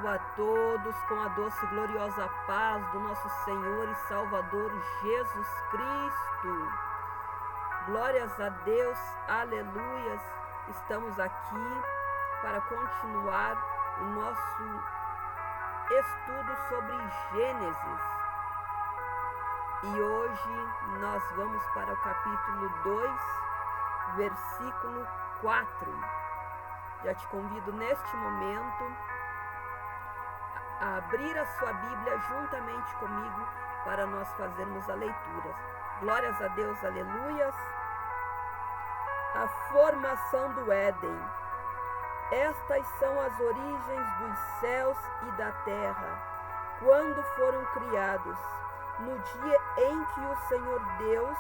Saúdo a todos com a doce e gloriosa paz do nosso Senhor e Salvador Jesus Cristo. Glórias a Deus, aleluias. Estamos aqui para continuar o nosso estudo sobre Gênesis. E hoje nós vamos para o capítulo 2, versículo 4. Já te convido neste momento a abrir a sua Bíblia juntamente comigo para nós fazermos a leitura. Glórias a Deus, aleluias. A formação do Éden. Estas são as origens dos céus e da terra, quando foram criados, no dia em que o Senhor Deus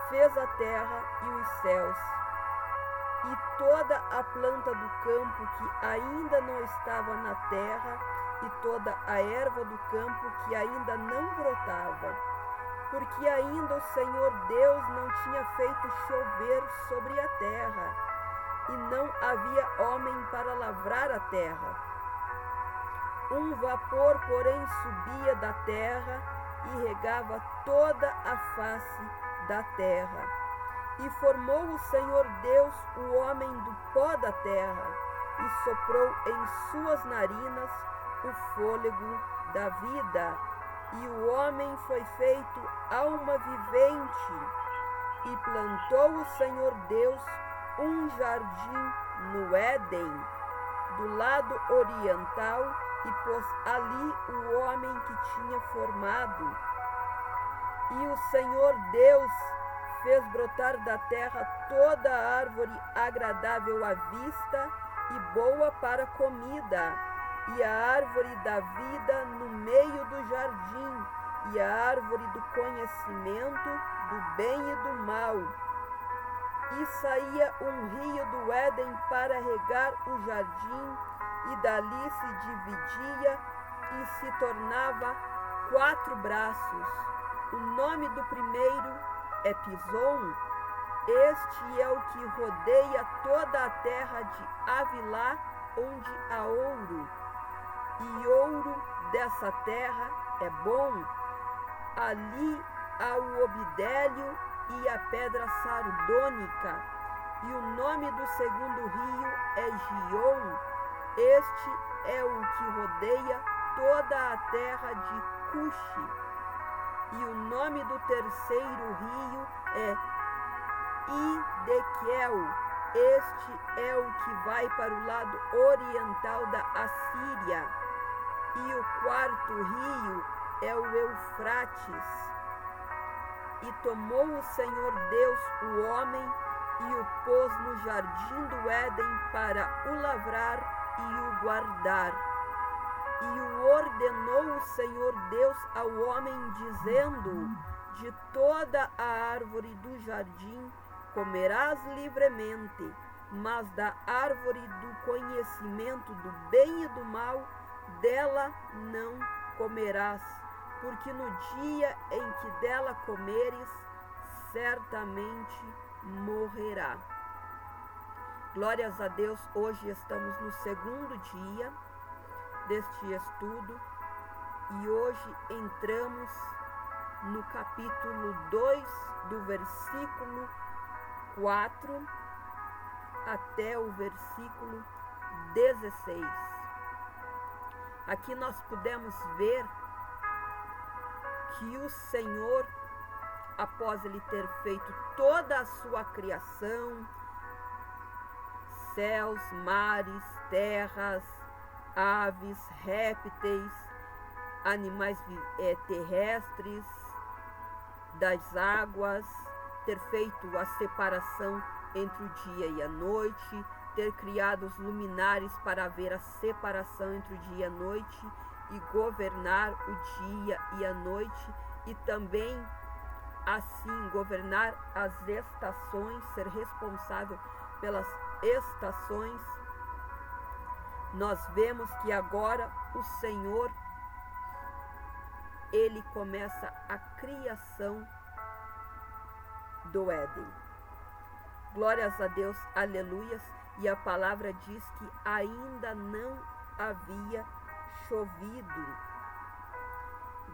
fez a terra e os céus. E toda a planta do campo que ainda não estava na terra, e toda a erva do campo que ainda não brotava, porque ainda o Senhor Deus não tinha feito chover sobre a terra, e não havia homem para lavrar a terra. Um vapor, porém, subia da terra e regava toda a face da terra. E formou o Senhor Deus o homem do pó da terra, e soprou em suas narinas o fôlego da vida. E o homem foi feito alma vivente. E plantou o Senhor Deus um jardim no Éden, do lado oriental, e pôs ali o homem que tinha formado. E o Senhor Deus fez brotar da terra toda a árvore agradável à vista e boa para comida, e a árvore da vida no meio do jardim, e a árvore do conhecimento do bem e do mal. E saía um rio do Éden para regar o jardim, e dali se dividia e se tornava 4 braços. O nome do primeiro é Pison. Este é o que rodeia toda a terra de Havilá, onde há ouro. E ouro dessa terra é bom. Ali há o obidélio e a pedra sardônica. E o nome do segundo rio é Gion. Este é o que rodeia toda a terra de Cuxi. E o nome do terceiro rio é Idequel. Este é o que vai para o lado oriental da Assíria. E o quarto rio é o Eufrates. E tomou o Senhor Deus o homem e o pôs no jardim do Éden para o lavrar e o guardar. E o ordenou o Senhor Deus ao homem, dizendo: de toda a árvore do jardim comerás livremente, mas da árvore do conhecimento do bem e do mal, dela não comerás, porque no dia em que dela comeres, certamente morrerá. Glórias a Deus, hoje estamos no segundo dia deste estudo e hoje entramos no capítulo 2, do versículo 4 até o versículo 16. Aqui nós podemos ver que o Senhor, após ele ter feito toda a sua criação, céus, mares, terras, aves, répteis, animais terrestres, das águas, ter feito a separação entre o dia e a noite, ter criado os luminares para haver a separação entre o dia e a noite e governar o dia e a noite, e também assim governar as estações, ser responsável pelas estações. Nós vemos que agora o Senhor, ele começa a criação do Éden. Glórias a Deus, aleluias. E a palavra diz que ainda não havia chovido.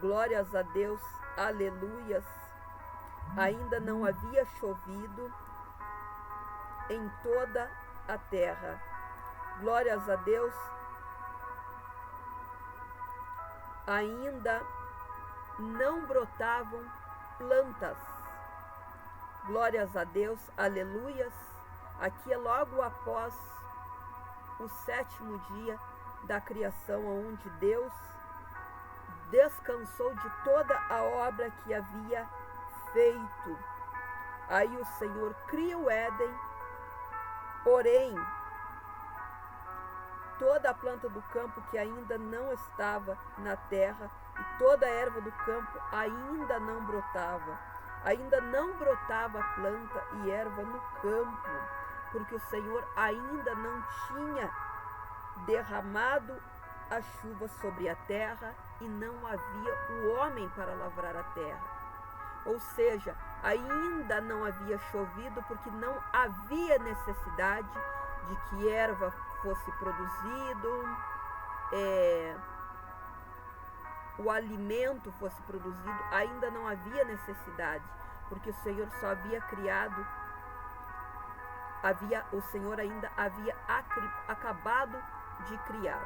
Glórias a Deus, aleluias. Ainda não havia chovido em toda a terra. Glórias a Deus. Ainda não brotavam plantas. Glórias a Deus, aleluias. Aqui é logo após o 7º dia da criação, onde Deus descansou de toda a obra que havia feito. Aí o Senhor cria o Éden, porém, toda a planta do campo que ainda não estava na terra e toda a erva do campo ainda não brotava. Ainda não brotava planta e erva no campo, porque o Senhor ainda não tinha derramado a chuva sobre a terra e não havia o homem para lavrar a terra. Ou seja, ainda não havia chovido porque não havia necessidade de que erva fosse produzido, o alimento fosse produzido. Ainda não havia necessidade, porque o Senhor só havia criado, o Senhor ainda havia acabado de criar.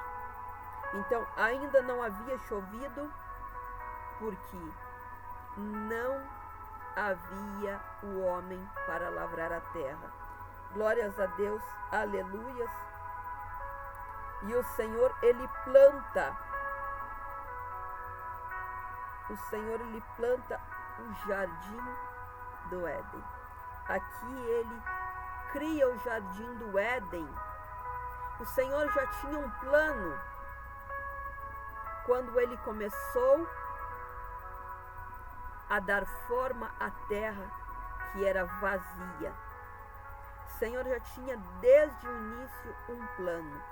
Então, ainda não havia chovido porque não havia o homem para lavrar a terra. Glórias a Deus, aleluias. E o Senhor, Ele planta. O Senhor, Ele planta o jardim do Éden. Aqui Ele cria o jardim do Éden. O Senhor já tinha um plano quando Ele começou a dar forma à terra que era vazia. O Senhor já tinha desde o início um plano.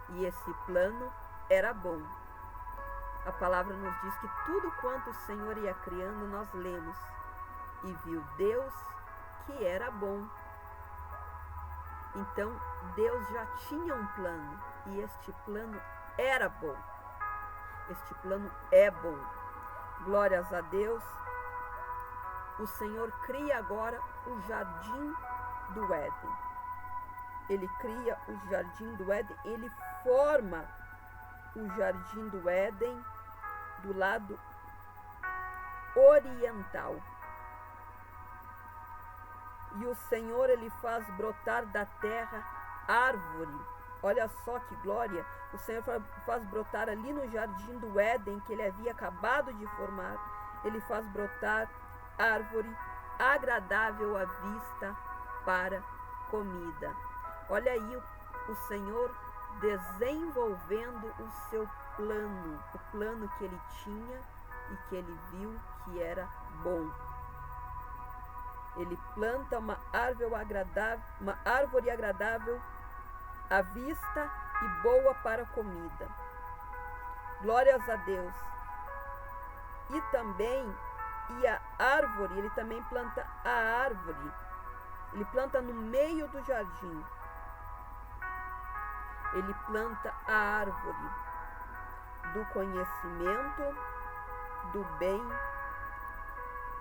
E esse plano era bom. A palavra nos diz que tudo quanto o Senhor ia criando, nós lemos. E viu Deus que era bom. Então, Deus já tinha um plano. E este plano era bom. Este plano é bom. Glórias a Deus. O Senhor cria agora o jardim do Éden. Ele cria o jardim do Éden. Ele forma o jardim do Éden do lado oriental. E o Senhor, Ele faz brotar da terra árvore. Olha só que glória. O Senhor faz brotar ali no jardim do Éden, que Ele havia acabado de formar. Ele faz brotar árvore agradável à vista para comida. Olha aí o Senhor desenvolvendo o seu plano, o plano que Ele tinha e que Ele viu que era bom. Ele planta uma árvore agradável à vista e boa para comida. Glórias a Deus. E também, a árvore, ele também planta a árvore. Ele planta no meio do jardim. Ele planta a árvore do conhecimento, do bem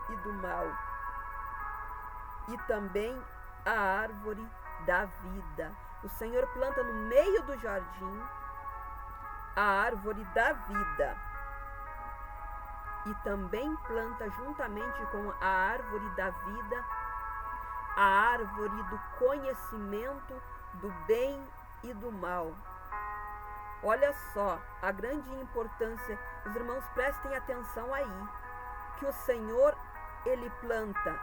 e do mal. E também a árvore da vida. O Senhor planta no meio do jardim a árvore da vida. E também planta juntamente com a árvore da vida a árvore do conhecimento do bem e do mal. Olha só a grande importância. Os irmãos, prestem atenção aí, que o Senhor, Ele planta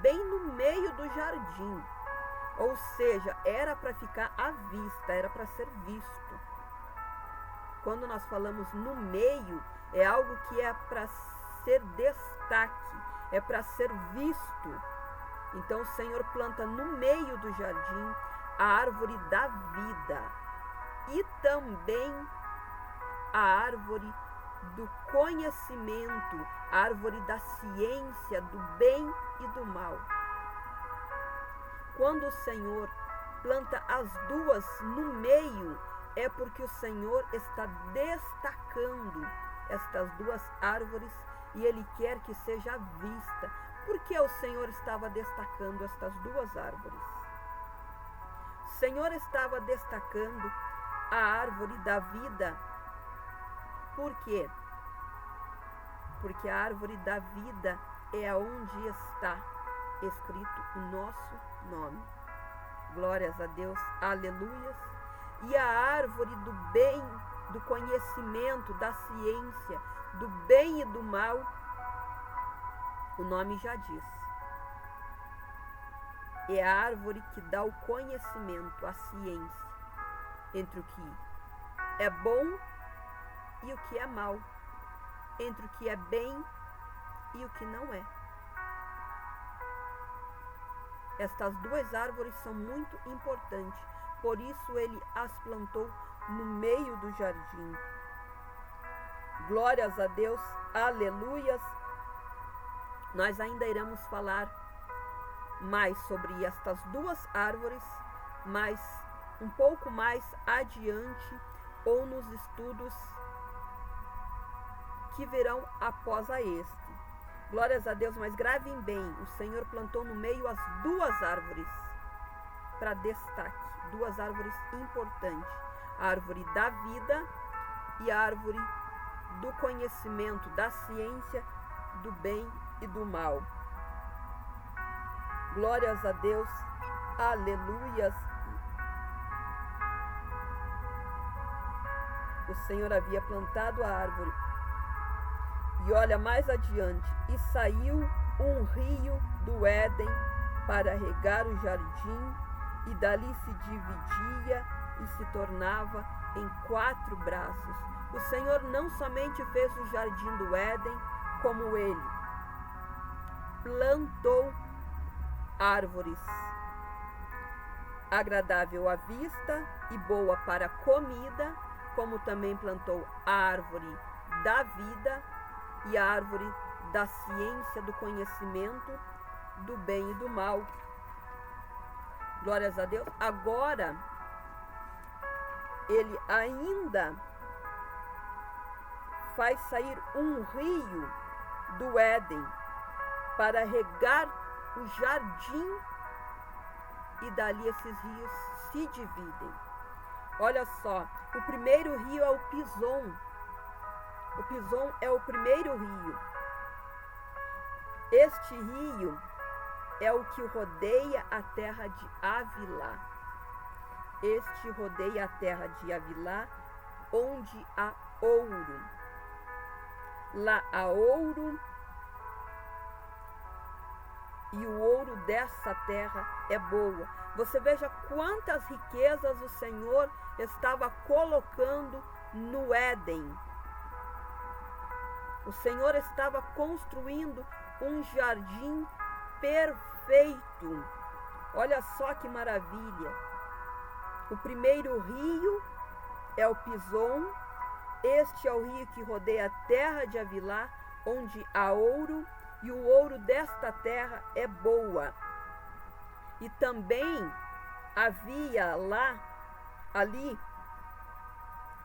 bem no meio do jardim. Ou seja, era para ficar à vista, era para ser visto. Quando nós falamos no meio, é algo que é para ser destaque, é para ser visto. Então o Senhor planta no meio do jardim a árvore da vida e também a árvore do conhecimento, a árvore da ciência, do bem e do mal. Quando o Senhor planta as duas no meio, é porque o Senhor está destacando estas duas árvores e Ele quer que seja vista. Por que o Senhor estava destacando estas duas árvores? O Senhor estava destacando a árvore da vida. Por quê? Porque a árvore da vida é aonde está escrito o nosso nome. Glórias a Deus, aleluias. E a árvore do bem, do conhecimento, da ciência, do bem e do mal, o nome já diz. É a árvore que dá o conhecimento, a ciência, entre o que é bom e o que é mal, entre o que é bem e o que não é. Estas duas árvores são muito importantes, por isso ele as plantou no meio do jardim. Glórias a Deus, aleluias. Nós ainda iremos falar mais sobre estas duas árvores, mas um pouco mais adiante ou nos estudos que virão após a este. Glórias a Deus, mas gravem bem, o Senhor plantou no meio as duas árvores para destaque, duas árvores importantes, a árvore da vida e a árvore do conhecimento, da ciência, do bem e do mal. Glórias a Deus, aleluias. O Senhor havia plantado a árvore. E olha mais adiante, e saiu um rio do Éden para regar o jardim, e dali se dividia e se tornava em 4 braços. O Senhor não somente fez o jardim do Éden, como ele plantou árvores agradável à vista e boa para comida, como também plantou a árvore da vida e a árvore da ciência, do conhecimento, do bem e do mal. Glórias a Deus. Agora, ele ainda faz sair um rio do Éden para regar o jardim, e dali esses rios se dividem. Olha só, o primeiro rio é o Pison. O Pison é o primeiro rio. Este rio é o que rodeia a terra de Havilá. Este rodeia a terra de Havilá, onde há ouro. Lá há ouro, e o ouro dessa terra é boa. Você veja quantas riquezas o Senhor estava colocando no Éden. O Senhor estava construindo um jardim perfeito. Olha só que maravilha. O primeiro rio é o Pison. Este é o rio que rodeia a terra de Havilá, onde há ouro, e o ouro desta terra é boa. E também havia ali,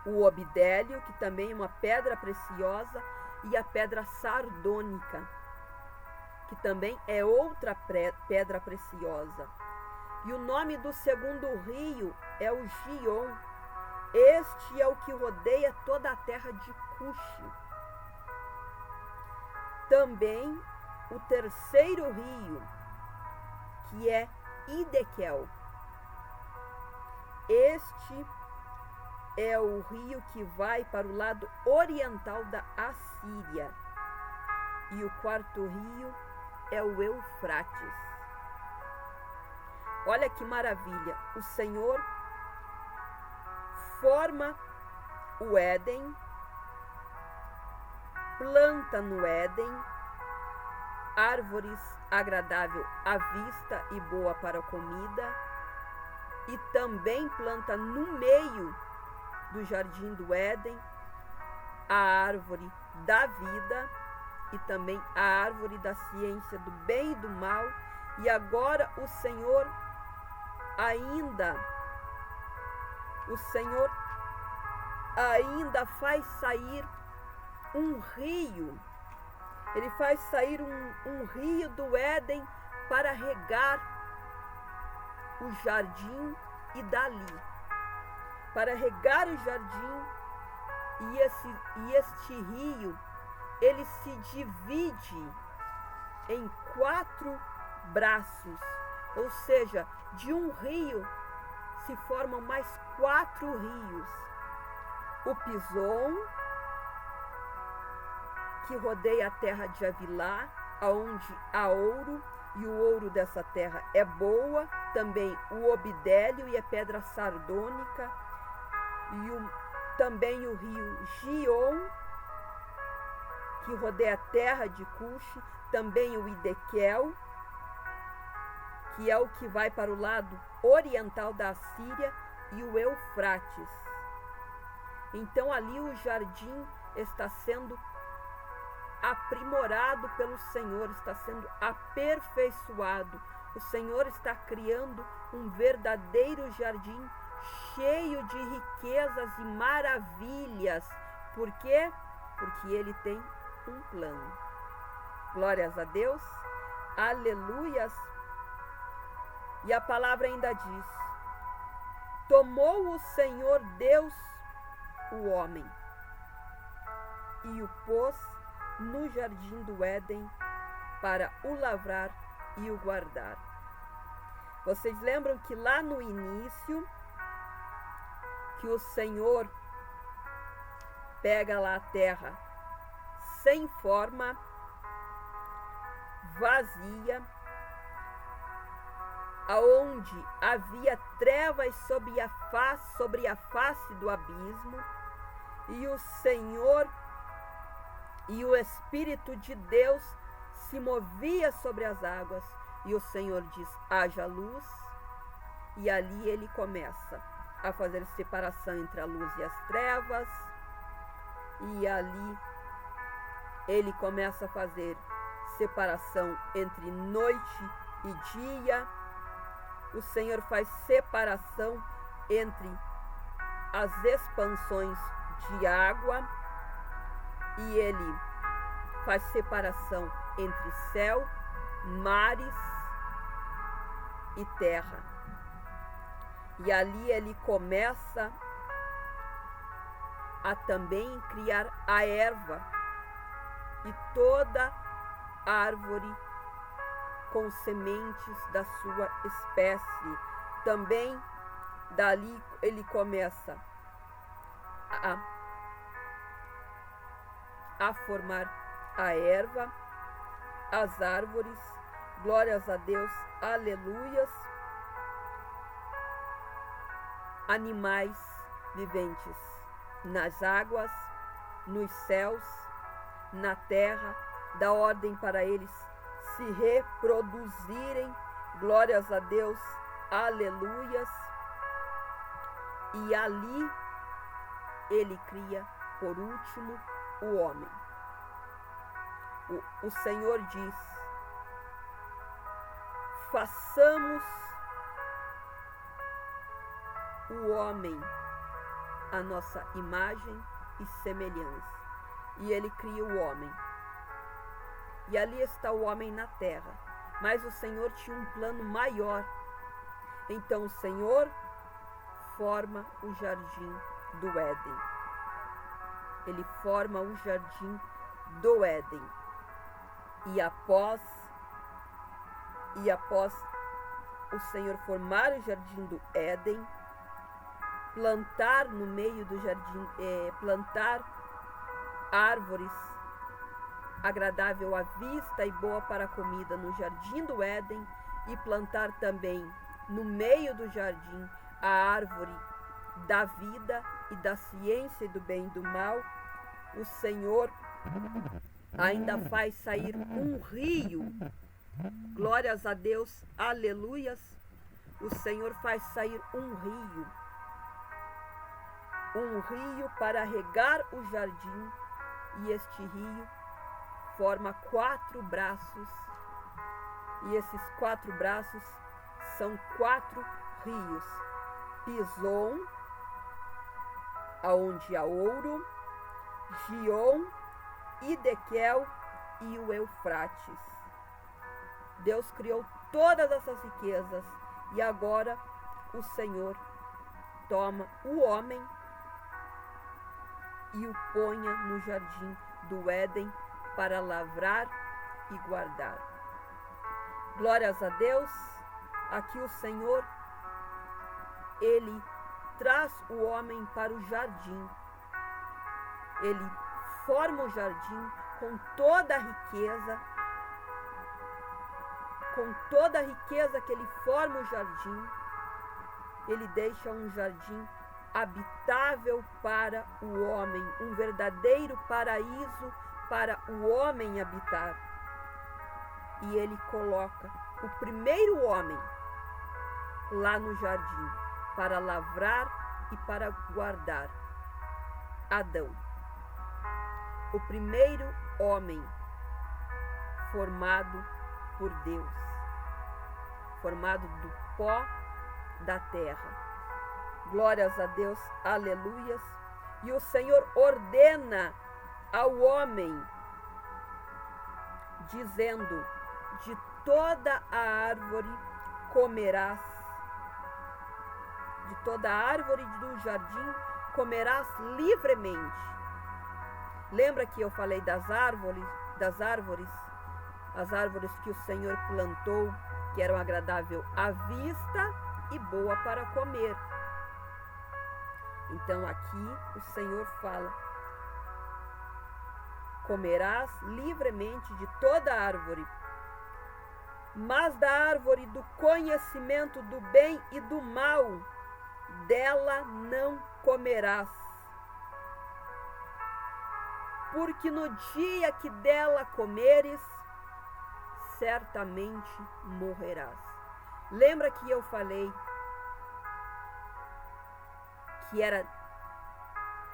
o obidélio, que também é uma pedra preciosa, e a pedra sardônica, que também é outra pedra preciosa. E o nome do segundo rio é o Gion. Este é o que rodeia toda a terra de Cuxi. Também o terceiro rio, que é Idequel. Este é o rio que vai para o lado oriental da Assíria. E o quarto rio é o Eufrates. Olha que maravilha! O Senhor forma o Éden, planta no Éden árvores agradável à vista e boa para a comida, e também planta no meio do jardim do Éden a árvore da vida e também a árvore da ciência do bem e do mal. E agora o Senhor ainda faz sair um rio. Ele faz sair um rio do Éden para regar o jardim e dali. Para regar o jardim, e este rio, ele se divide em 4 braços. Ou seja, de um rio se formam mais 4 rios. O Pison, que rodeia a terra de Havilá, aonde há ouro, e o ouro dessa terra é boa, também o obidélio e a pedra sardônica, e também o rio Gion, que rodeia a terra de Cuxi, também o Idequel, que é o que vai para o lado oriental da Assíria, e o Eufrates. Então ali o jardim está sendo aprimorado pelo Senhor, está sendo aperfeiçoado. O Senhor está criando um verdadeiro jardim cheio de riquezas e maravilhas. Por quê? Porque Ele tem um plano. Glórias a Deus. Aleluias. E a palavra ainda diz: tomou o Senhor Deus o homem e o pôs no jardim do Éden para o lavrar e o guardar. Vocês lembram que lá no início, que o Senhor pega lá a terra sem forma, vazia, aonde havia trevas sobre a face do abismo, e o Senhor e o Espírito de Deus se movia sobre as águas, e o Senhor diz: haja luz, e ali ele começa a fazer separação entre a luz e as trevas, e ali ele começa a fazer separação entre noite e dia. O Senhor faz separação entre as expansões de água, e ele faz separação entre céu, mares e terra. E ali ele começa a também criar a erva e toda árvore com sementes da sua espécie. Também dali ele começa a formar a erva, as árvores, glórias a Deus, aleluias, animais viventes nas águas, nos céus, na terra, dá ordem para eles se reproduzirem, glórias a Deus, aleluias, e ali ele cria, por último, o homem. O Senhor diz: façamos o homem a nossa imagem e semelhança. E ele cria o homem. E ali está o homem na terra. Mas o Senhor tinha um plano maior. Então o Senhor forma o jardim do Éden. Ele forma o jardim do Éden. E após o Senhor formar o jardim do Éden, plantar no meio do jardim, plantar árvores agradável à vista e boa para a comida no jardim do Éden, e plantar também no meio do jardim a árvore da vida e da ciência e do bem e do mal, o Senhor ainda faz sair um rio. Glórias a Deus, aleluias. O Senhor faz sair um rio para regar o jardim, e este rio forma 4 braços, e esses 4 braços são 4 rios: Pison, aonde há ouro, Gion, Idequel e o Eufrates. Deus criou todas essas riquezas e agora o Senhor toma o homem e o ponha no jardim do Éden para lavrar e guardar. Glórias a Deus, aqui o Senhor, Ele traz o homem para o jardim. Ele forma o jardim com toda a riqueza, que ele forma o jardim. Ele deixa um jardim habitável para o homem, um verdadeiro paraíso para o homem habitar. E ele coloca o primeiro homem lá no jardim para lavrar e para guardar, Adão. O primeiro homem formado por Deus, formado do pó da terra. Glórias a Deus, aleluias. E o Senhor ordena ao homem, dizendo: de toda a árvore comerás, de toda a árvore do jardim comerás livremente. Lembra que eu falei das árvores, as árvores que o Senhor plantou, que eram agradável à vista e boa para comer. Então aqui o Senhor fala: comerás livremente de toda árvore, mas da árvore do conhecimento do bem e do mal, dela não comerás, porque no dia que dela comeres, certamente morrerás. Lembra que eu falei que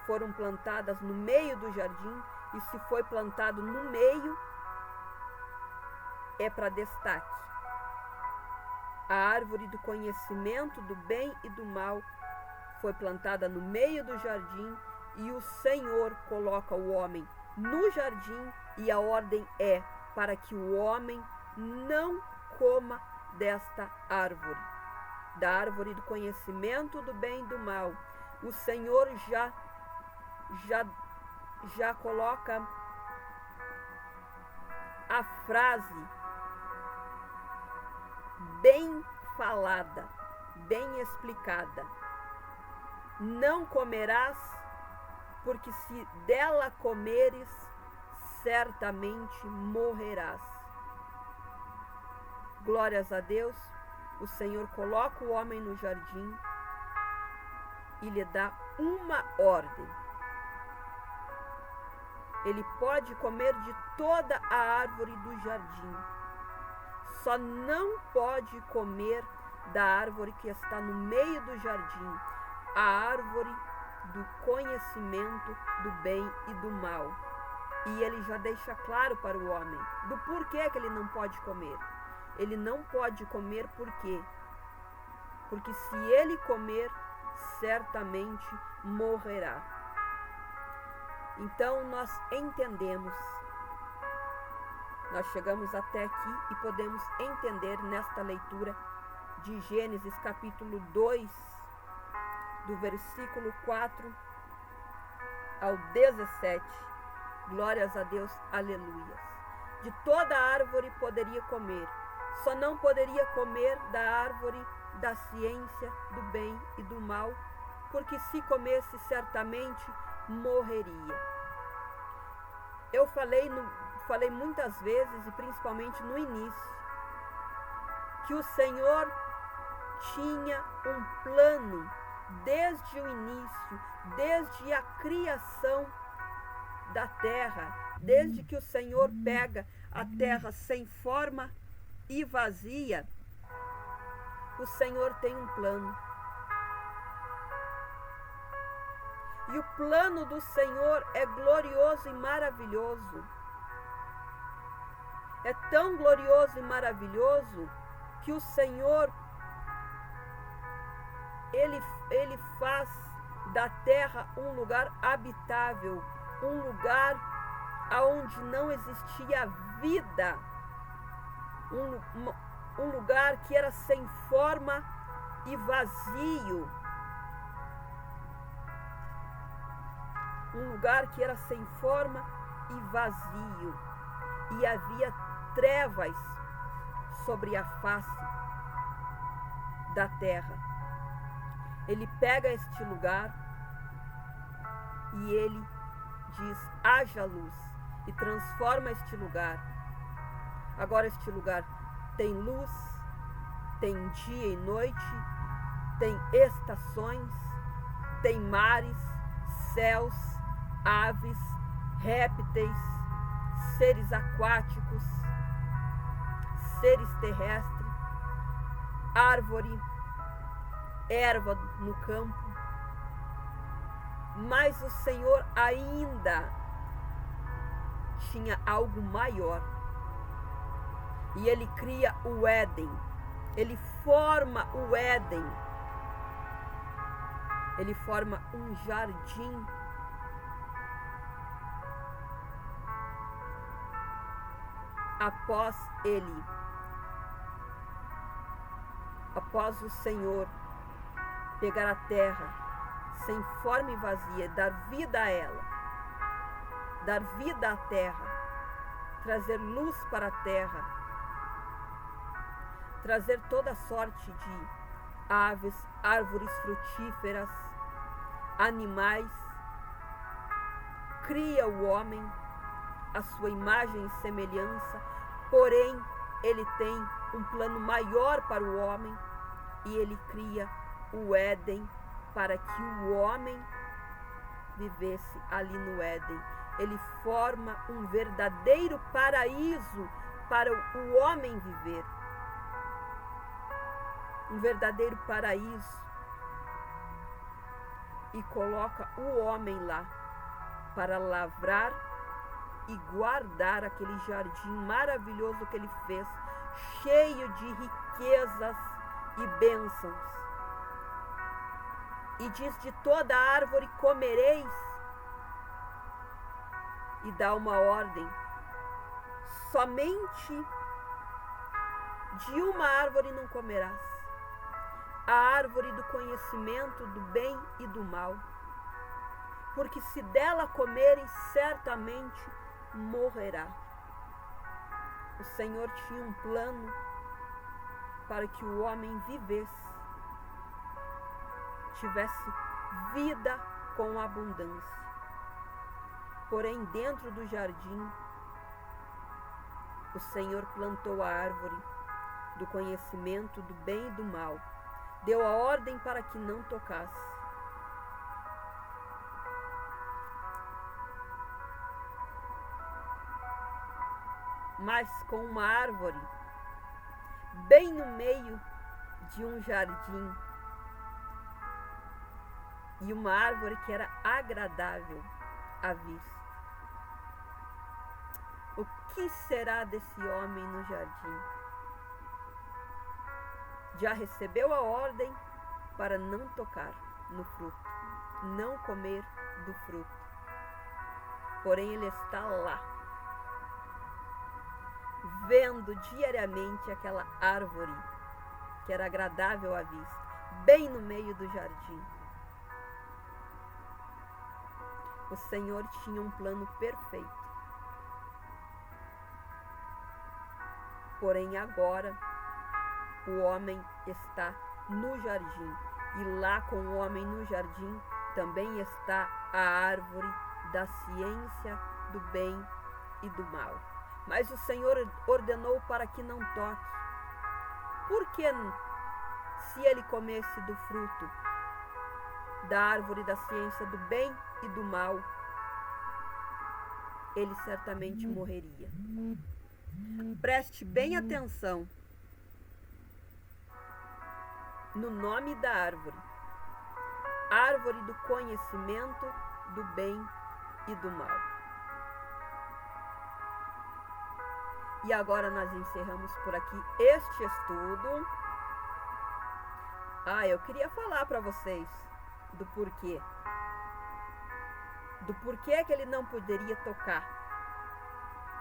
foram plantadas no meio do jardim, e se foi plantado no meio, é para destaque. A árvore do conhecimento do bem e do mal foi plantada no meio do jardim, e o Senhor coloca o homem no jardim, e a ordem é para que o homem não coma desta árvore, da árvore do conhecimento do bem e do mal. O Senhor já coloca a frase bem falada, bem explicada: não comerás, porque se dela comeres, certamente morrerás. Glórias a Deus, o Senhor coloca o homem no jardim e lhe dá uma ordem. Ele pode comer de toda a árvore do jardim, só não pode comer da árvore que está no meio do jardim, a árvore do conhecimento do bem e do mal. E ele já deixa claro para o homem do porquê que ele não pode comer. Ele não pode comer por quê? Porque se ele comer, certamente morrerá. Então nós entendemos, nós chegamos até aqui e podemos entender nesta leitura de Gênesis capítulo 2, do versículo 4 ao 17. Glórias a Deus, aleluias. De toda árvore poderia comer, só não poderia comer da árvore da ciência do bem e do mal, porque se comesse certamente morreria. Eu falei muitas vezes, e principalmente no início, que o Senhor tinha um plano desde o início, desde a criação da terra, desde que o Senhor pega a terra sem forma e vazia. O Senhor tem um plano. E o plano do Senhor é glorioso e maravilhoso. É tão glorioso e maravilhoso que o Senhor, Ele faz da terra um lugar habitável, um lugar aonde não existia vida, um lugar que era sem forma e vazio, um lugar que era sem forma e vazio, e havia trevas sobre a face da terra. Ele pega este lugar e ele diz: haja luz, e transforma este lugar. Agora este lugar tem luz, tem dia e noite, tem estações, tem mares, céus, aves, répteis, seres aquáticos, seres terrestres, árvore, erva no campo. Mas o Senhor ainda tinha algo maior. E ele cria o Éden. Ele forma o Éden. Ele forma um jardim. Após o Senhor pegar a terra sem forma e vazia, dar vida a ela, dar vida à terra, trazer luz para a terra, trazer toda sorte de aves, árvores frutíferas, animais, cria o homem à sua imagem e semelhança, porém ele tem um plano maior para o homem e ele cria o Éden para que o homem vivesse ali no Éden. Ele forma um verdadeiro paraíso para o homem viver. Um verdadeiro paraíso. E coloca o homem lá para lavrar e guardar aquele jardim maravilhoso que ele fez, cheio de riquezas e bênçãos. E diz: de toda árvore comereis, e dá uma ordem: somente de uma árvore não comerás, a árvore do conhecimento do bem e do mal, porque se dela comeres, certamente morrerá. O Senhor tinha um plano para que o homem vivesse, tivesse vida com abundância. Porém, dentro do jardim, o Senhor plantou a árvore do conhecimento do bem e do mal. Deu a ordem para que não tocasse. Mas com uma árvore bem no meio de um jardim, e uma árvore que era agradável à vista. O que será desse homem no jardim? Já recebeu a ordem para não tocar no fruto, não comer do fruto. Porém, ele está lá, vendo diariamente aquela árvore que era agradável à vista, bem no meio do jardim. O Senhor tinha um plano perfeito. Porém, agora o homem está no jardim. E lá com o homem no jardim também está a árvore da ciência do bem e do mal. Mas o Senhor ordenou para que não toque. Porque se ele comesse do fruto da árvore da ciência do bem e do mal, ele certamente morreria. Preste bem atenção no nome da árvore: árvore do conhecimento do bem e do mal. E agora nós encerramos por aqui este estudo. Eu queria falar para vocês do porquê do porquê que ele não poderia tocar.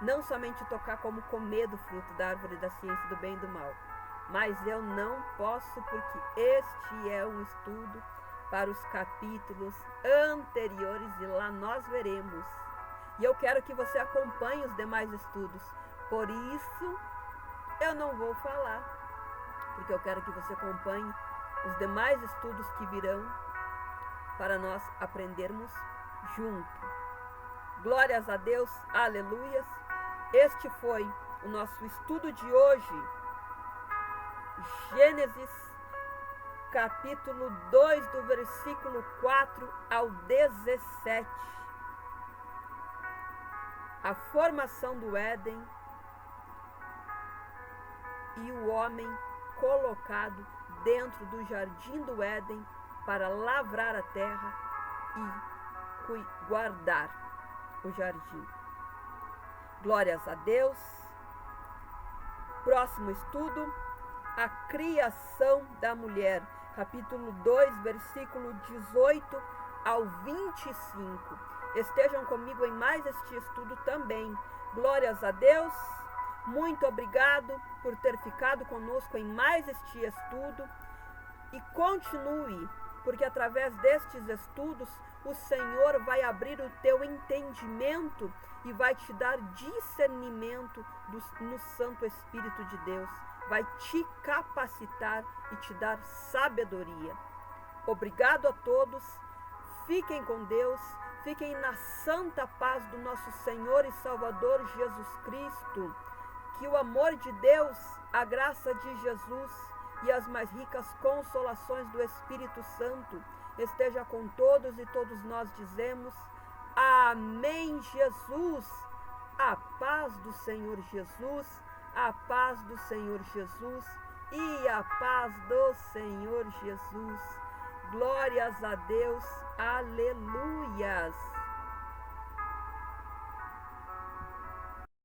Não somente tocar como comer do fruto da árvore da ciência do bem e do mal. Mas eu não posso, porque este é um estudo para os capítulos anteriores e lá nós veremos. E eu quero que você acompanhe os demais estudos. Por isso, eu não vou falar, porque eu quero que você acompanhe os demais estudos que virão para nós aprendermos junto. Glórias a Deus, aleluias. Este foi o nosso estudo de hoje. Gênesis, capítulo 2, do versículo 4 ao 17. A formação do Éden e o homem colocado dentro do jardim do Éden para lavrar a terra e guardar o jardim. Glórias a Deus. Próximo estudo, a criação da mulher, capítulo 2, versículo 18 ao 25. Estejam comigo em mais este estudo também. Glórias a Deus. Muito obrigado por ter ficado conosco em mais este estudo. E continue, porque através destes estudos o Senhor vai abrir o teu entendimento e vai te dar discernimento no Santo Espírito de Deus. Vai te capacitar e te dar sabedoria. Obrigado a todos. Fiquem com Deus. Fiquem na santa paz do nosso Senhor e Salvador Jesus Cristo. Que o amor de Deus, a graça de Jesus e as mais ricas consolações do Espírito Santo esteja com todos, e todos nós dizemos amém, Jesus. A paz do Senhor Jesus, a paz do Senhor Jesus e a paz do Senhor Jesus. Glórias a Deus, aleluias.